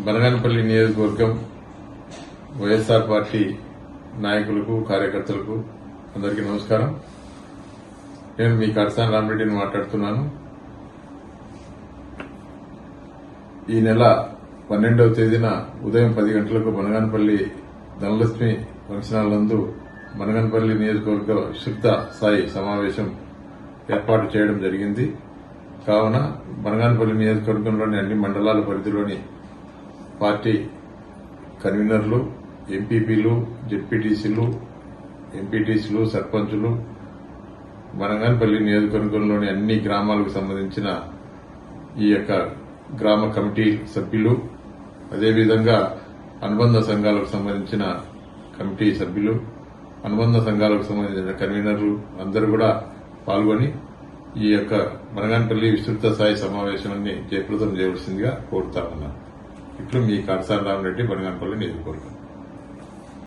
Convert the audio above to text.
బనగానపల్లి నియోజకవర్గం వైఎస్ఆర్ పార్టీ నాయకులకు కార్యకర్తలకు అందరికీ నమస్కారం. నేను మీ కడసాని రామరెడ్డిని మాట్లాడుతున్నాను. ఈ నెల 12వ తేదీన ఉదయం 10 గంటలకు బనగానపల్లి ధనలక్ష్మి ఫంక్షన్ హాల్ నందు బనగానపల్లి నియోజకవర్గ విస్తృత స్థాయి సమావేశం ఏర్పాటు చేయడం జరిగింది. కావున బనగానపల్లి నియోజకవర్గంలోని అన్ని మండలాల పరిధిలోని పార్టీ కన్వీనర్లు, ఎంపీపీలు, జెడ్పీటీసీలు, ఎంపీటీసీలు, సర్పంచులు, బనగానపల్లి నియోజకవర్గంలోని అన్ని గ్రామాలకు సంబంధించిన ఈ యొక్క గ్రామ కమిటీ సభ్యులు, అదేవిధంగా అనుబంధ సంఘాలకు సంబంధించిన కమిటీ సభ్యులు, అనుబంధ సంఘాలకు సంబంధించిన కన్వీనర్లు అందరూ కూడా పాల్గొని ఈ యొక్క బనగానపల్లి విస్తృత స్థాయి సమావేశాన్ని జయప్రదం చేయవలసిందిగా కోరుతా ఉన్నాను. ఇట్లు మీ కడసాని రామరెడ్డి, బనగానపల్లి నియోజకవర్గం.